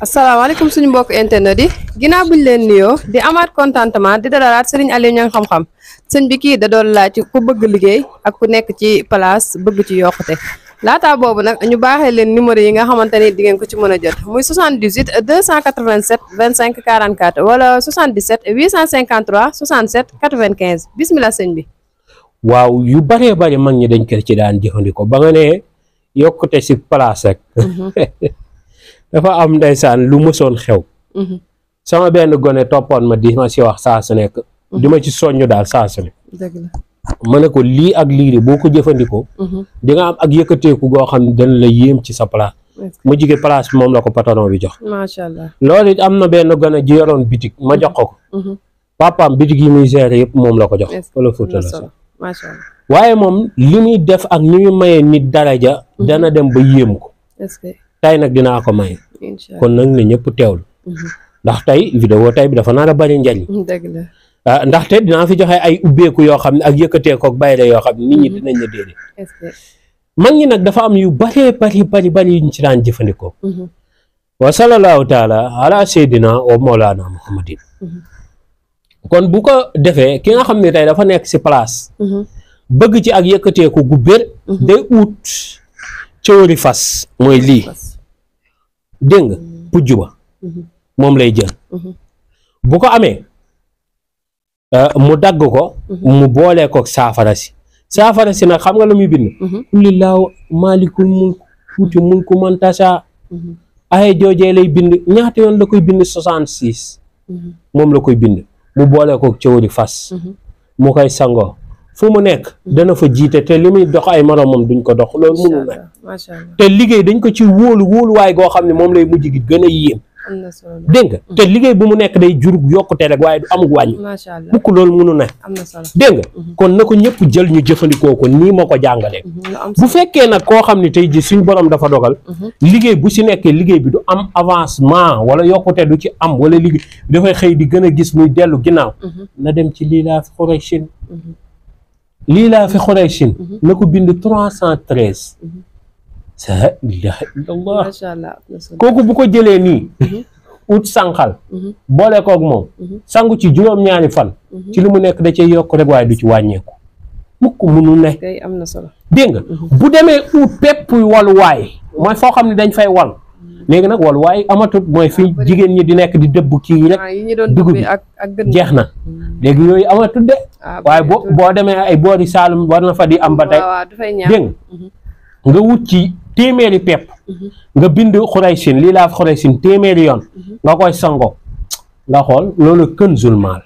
asalaamaaleykum suñu mbokk internet yi ginnaaw buñ leen nuyoo di amaat contentement di dalalaat Serigne Aliou Niang xam-xam sëñ bi kii da doon laaj ku bëgg liggéey ak ku nekk ci place bëgg ci yokkute laataa boobu nag ñu baaxee leen numéro yi nga xamante ni di ngeen ko ci mën a jot muy 78 287 25 44 wala 77 853 67 95 bismillah sëñ bi. waaw yu baree bari mag ñi dañ ko ci daan jëfandikoo ba nga ne yokkute si place rek. dafa am ndeysaan lu mësoon xew. sama benn gone toppoon ma di ma si wax saa su nekk. di ma ci soññu daal saa su nekk. dëgg la ma ne ko lii ak lii de boo ko jëfandikoo. di nga am ak yëkkateeku goo xam ne dana la yéem ci sa place. mu jige place bi moom la ko patron bi jox. macha allah loolu it am na benn gone ji yoroon bitig ma jox ko. papaam bitig yi muy gérer yëpp moom la ko jox. wala Fuuta la sax macha allah waaye moom li muy def ak ni muy mayee nit daraja. dana dem ba yéem ko. est-ce que tey nag dinaa ko may. incha kon nag ne ñëpp teewlu. ndax tey vidéo tey bi dafa nar a bari njariñ. dëgg la ndaxte dinaa fi joxe ay ubbeeku yoo xam ne ak yëkkatee ko ak bayre yoo xam ne nit ñi dinañ la déedéet. est-ce que mag ñi nag dafa am yu baree bari yuñ ci daan jëfandikoo. wa sallallahu taala ala seydina wa mawlana muhammadin. kon bu ko defee ki nga xam ne tey dafa nekk si place. bëgg ci ak yëkkateeku gu bér. day ut cëwri fas mooy lii. dégg nga pujj ba. moom lay jël. bu ko amee. mu dagg ko mu boolee ko saafara si nag xam nga lu muy bind kulillaahu maalikul mulk tuuti mulku man tasha ay joojee lay bind ñaata yoon la koy bind 66 moom la koy bind mu boolee ko cëwri fas mu koy sangoo fu mu nekk dana fa jiite te li muy dox ay moromam duñ ko dox loolu mënul nag te liggéey dañ ko ci wóoluwaay goo xam ne moom lay mujj gi gën a yéem dégg nga te liggéey bu mu nekk day jur yokkute rek waaye du amug wàññi mukk loolu mënu ne dégg nga kon na ko ñëpp jël ñu jëfandikoo ko nii ma ko jàngalee bu fekkee nag koo xam ne tey ji suñ borom dafa dogal liggéey bu si nekkee liggéey bi du am avancement wala yokkute du ci am wala liggéey dafay xëy di gën a gis muy dellu ginnaaw na dem ci lii laa fi Xurayshin lii laa fi Xurayshin na ko bind 313 la ilaha illallah macha allah kooku bu ko jëlee nii ut sànqal boole koog moom sangu ci juróom-ñaari fan ci li mu nekk da cay yokk rek waaye du ci wàññeeku mukk munu ne kay am na solo dégg nga bu demee ut pepp waluwaay mooy foo xam ne dañ fay wal léegi nag waluwaay amatut mooy fi jigéen ñi di nekk di dëbb kii rek dugub bi jeex na léegi yooyu amatut de waaye boo demee ay boori Saalum war na fa di am ba tey dégg nga wut ci téeméeri pepp nga bind Xurayshin lii laa fi Xurayshin téeméeri yoon nga koy sango nga xool loolu Kanzul Maal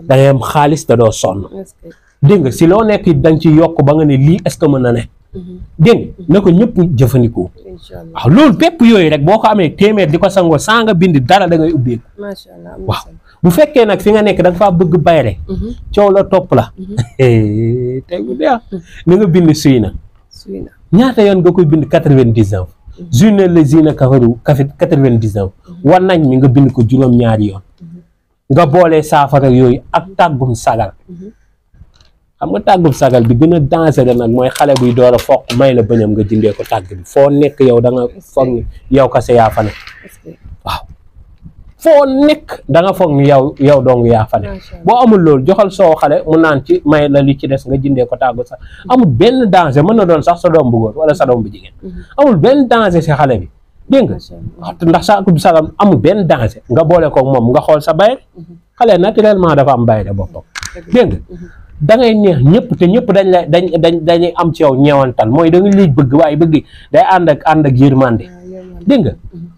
dangay am xaalis da doo sonn dégg nga si loo nekk danga ci yokk ba nga ne lii est-ce que mën na ne dégg nga na ko ñëpp jëfandikoo waaw loolu pepp yooyu rek boo ko amee téeméer di ko sangoo saa nga bind dara da ngay ubbeeku waaw bu fekkee nag fi nga nekk da nga faa bëgg bayre coow la topp la tey bu dee na nga bind suy na ñaata yoon nga koy bind 99 journée la zina kafaru 99 war nañ mi nga bind ko juróom-ñaari yoon nga boolee saafara yooyu ak tàggum sagal xam nga tàggum sagal bi gën a dangereux nag mooy xale buy door a foq may la bëñam nga jëndee ko tàgg bi foo nekk yow da nga foog ni yow kase yaa fa ne waaw foo nekk da nga foog ni yow dong yaa fa ne boo amul loolu joxal soo xale mu naan ci may la li ci des nga jëndee ko tàggu sax amul benn danger mën na doon sax sa doom bu góor wala sa doom bu jigéen amul benn danger si xale bi dégg nga ndax sa akub sagam amul benn danger nga boole ko moom nga xool sa bayre xale naturellement dafa am bayre boppam dégg nga da ngay neex ñëpp te ñëpp dañuy am ci yow ñeewantal mooy da nga liy bëgg waaye bëgg day ànd ak yërmande dégg nga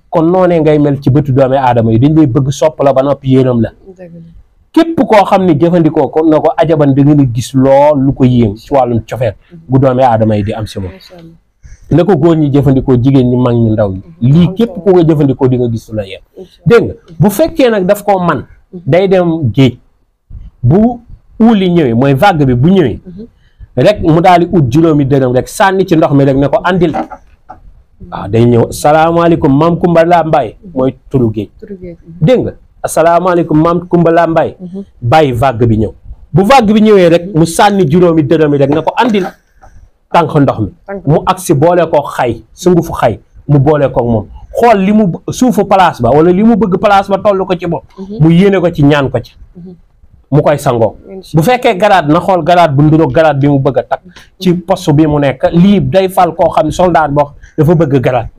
kon noonee ngay mel ci bëtu doomi aadama yi dañ lay bëgg sopp la ba noppi yéenam la képp koo xam ne jëfandikoo ko na ko ajaban da ngeen a gis lool lu ko yéem ci wàllum cofeet bu doomi aadama yi di am si moom na ko góor ñi jëfandikoo jigéen ñi mag ñi ndaw ñi lii képp ku nga jëfandikoo di nga gis lu la yéem dégg nga bu fekkee nag daf koo man day dem géej bu uuli ñëwee mooy vague bi bu ñëwee rek mu daal di ut juróomi dërëm rek sànni ci ndox mi rek ne ko andil waaw day ñëw asalaamaaleykum maam Kumba laa Mbaay mooy turu géej dégg nga asalaamaaleykum maam Kumba laa Mbaay bàyyi vague bi ñëw bu vague bi ñëwee rek mu sànni juróomi dërëm yi rek ne ko andil tànk ndox mi mu agsi boole ko xay sungufu xay mu boole ko moom xool li mu suufu place ba wala li mu bëgg place ba toll ko ci bopp mu yéene ko ci ñaan ko ci mu koy sangoo bu fekkee garaat na xool garaat bu nduroog garaat bi mu bëgg a takk ci poste bi mu nekk lii day fal koo xam ne soldat boo dafa bëgg garaat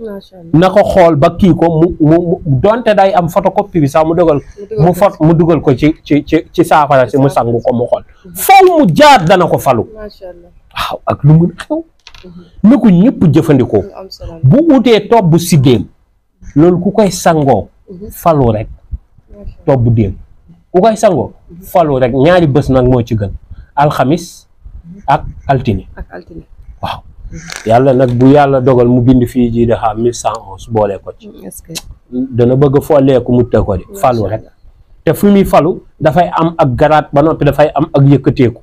na ko xool ba kii ko mu donte day am photocopie bi sax mu dugal mu dugal ko ci saafara si mu sangu ko mu xool faw mu jaar dana ko falu waaw ak lu mun xew na ko ñëpp jëfandikoo bu utee topp bu siddéem loolu ku koy sangoo falu rek topp bu déem ku koy sangoo falu rek ñaari bés nag moo ci gën alxamis ak altine waaw yàlla nag bu yàlla dogal mu bind fii ji de xam 1111 boole ko ci dana bëgg folleeku mu te ko di falu rek te fu muy falu dafay am ak garaat ba noppi dafay am ak yëkkateeku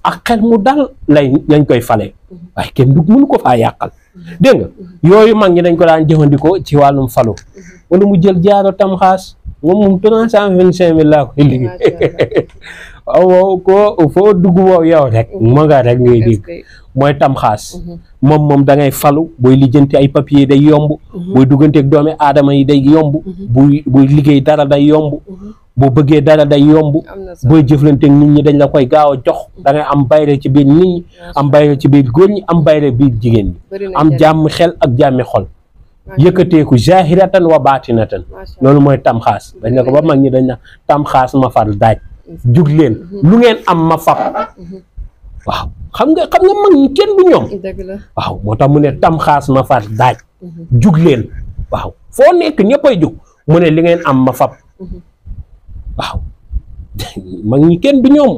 ak xel mu dal lañ koy falee waaye kenn du mënu ko faa yàqal dégg nga yooyu mag ñi dañ ko daan jëfandikoo ci wàllum falu wala mu jël jaaro tamxaas moom 325 000 laa koy liggéey waaw ko foo dugg woow yow rek ma nga rek ngay dégg mooy tamxaas moom da ngay falu booy lijjanti ay papier day yomb booy dugganteeg doomi aadama yi day yomb buy liggéey dara day yomb boo bëggee dara day yomb booy jëflanteeg nit ñi dañ la koy gaaw a jox da ngay am bayre ci biir nit ñi am bayre ci biir góor ñi am bayre biir jigéen ñi am jàmm xel ak jàmmi xol yëkkateeku zahiratan wa baatinatan loolu mooy tamxaas dañ ne ko ba mag ñi dañ na tamxaas ma far daaj jug leen lu ngeen am ma fab waaw xam nga mag ñi kenn du ñoom waaw moo tax mu ne tamxaas ma far daaj jug leen waaw foo nekk ñëppay jug mu ne li ngeen am ma fab waaw mag ñi kenn du ñoom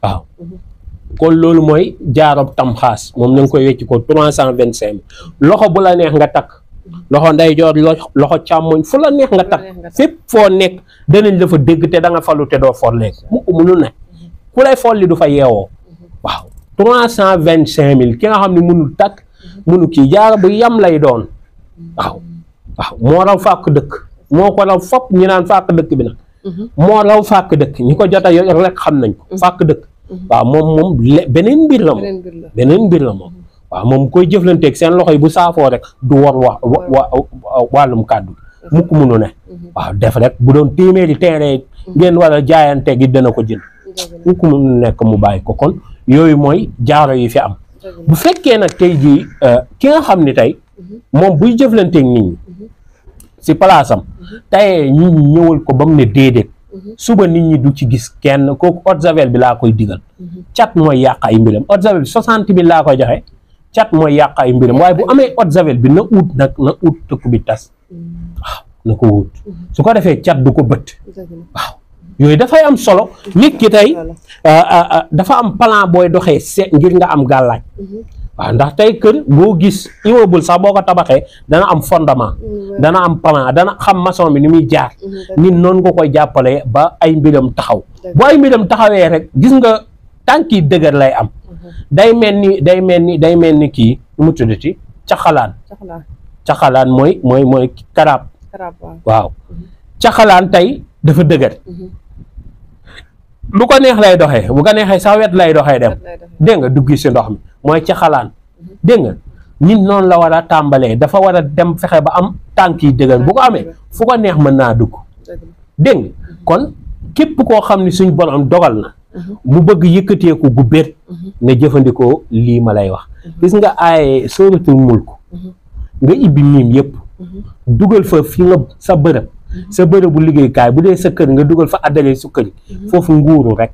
waaw kon loolu mooy jaarob tamxaas moom na nga koy wecc ko 325 loxo bu la neex nga takk loxo ndeyjoor loxo càmmoñ fu la neex nga takk fépp foo nekk danañ la fa dégg te da nga falu te doo folleek mu ko mënul ne ku lay folli du fa yeewoo waaw 325 000 ki nga xam ne mënul takk mënu kii jaaro bu yam lay doon waaw moo raw fàkk dëkk moo ko raw fop ñi naan fàkk dëkk bi nag moo raw fàkk dëkk ñi ko jota yor rek xam nañ ko fàkk dëkk waaw moom beneen mbir la moom waaw moom koy jëflanteeg seen loxo yi bu saafoo rek du war wàllum kàddu mukk mënu ne waaw def rek bu doon téeméeri terrain ngeen war a jaayante gi dana ko jël mukk mënu nekk mu bàyyi ko kon yooyu mooy jaaro yi fi am bu fekkee nag tey jii ki nga xam ni tey moom buy jëflanteeg nit ñi si palaasam tey nit ñi ñëwal ko ba mu ne déedéet suba nit ñi du ci gis kenn kooku eau de javel bi laa koy digal cat mooy yàq ay mbiram eau de javel bi 60 000 laa koy joxe cat mooy yàq ay mbiram waaye bu amee eau de javel bi na ut tëkk bi tas waaw na ko wut su ko defee cat du ko bët waaw yooyu dafay am solo nit ki tey dafa am plan booy doxee ngir nga am gàllaaj waaw ndax tey kër boo gis immeuble sax boo ko tabaxee dana am fondement dana am plan dana xam maçon bi ni muy jaar nit noonu nga koy jàppalee ba ay mbiram taxaw bu ay mbiram taxawee rek gis nga tànk yi dëgër lay am day mel ni kii nu mu tuddati caxalaan mooy karab waaw caxalaan tey dafa dëgër lu ko neex lay doxee bu ko neexee sax wet lay doxee dem dégg nga dugg si ndox mi mooy caxalaan dégg nga nit noonu la war a tàmbalee dafa war a dem fexe ba am tànk yi dëgër bu ko amee fu ko neex mën naa dugg dégg nga kon képp koo xam ne suñ borom dogal na mu bëgg yëkkateeku gu bét na jëfandikoo lii ma lay wax gis nga aaye sóoratul mulk nga ibbi miim yëpp dugal fa fi nga sa bërëbu liggéeykaay bu dee sa kër nga dugal fa addale su kër foofu nguuru rek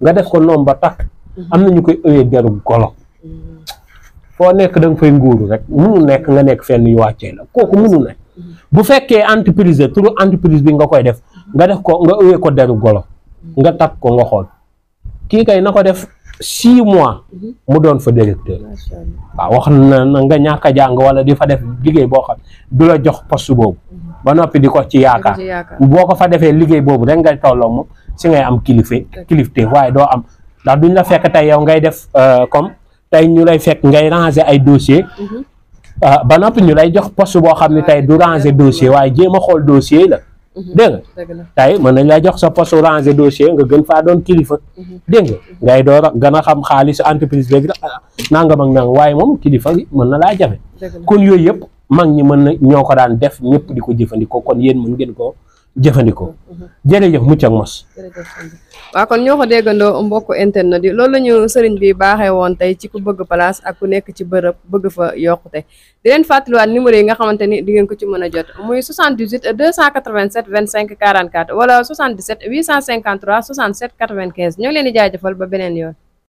nga def ko noom ba takk am na ñu koy ëwee deru golo foo nekk da nga fay nguuru rek munu nekk nga nekk fenn yu wàccee la kooku munu nekk bu fekkee entreprise turu entreprise bi nga koy def nga def ko nga ëwee ko deru golo nga takk ko nga xool kii kay na ko def 6 mois mu doon fa directeur waaw wax na nga ñàkk a jàng wala di fa def liggéey boo xam du la jox poste boobu ba noppi di ko ci yaakaar boo ko fa defee liggéey boobu rek ngay tolloo moom si ngay am kilifte waaye doo am ndax duñ la fekk tey yow ngay def comme tey ñu lay fekk ngay ranger ay dossier ba noppi ñu lay jox poste boo xam ne tey du ranger dossier waaye jéem a xool dossier la dégg nga tey mën nañ laa jox sa poste ranger dossier nga gën faa doon kilifa dégg nga ngay door a gën a xam xaalis entreprise léegi nangam ak nangam waaye moom kilifa gi mën na laa jafe kon yooyu yëpp mag ñi mën na ñoo ko daan def ñëpp di ko jëfandikoo kon yéen mën ngeen ko jëfandikoo jërëjëf mucc ak mos waaw kon ñoo ko déggandoo mbokk internet yi loolu la ñu sëriñ bi baaxee woon tey ci ku bëgg place ak ku nekk ci bërëb bëgg fa yokkute di leen fàttaliwaat numéro yi nga xamante ni di ngeen ko ci mën a jot muy 78 287 25 44 wala 77 853 67 95 ñoo ngi leen di jaajëfal ba beneen yoon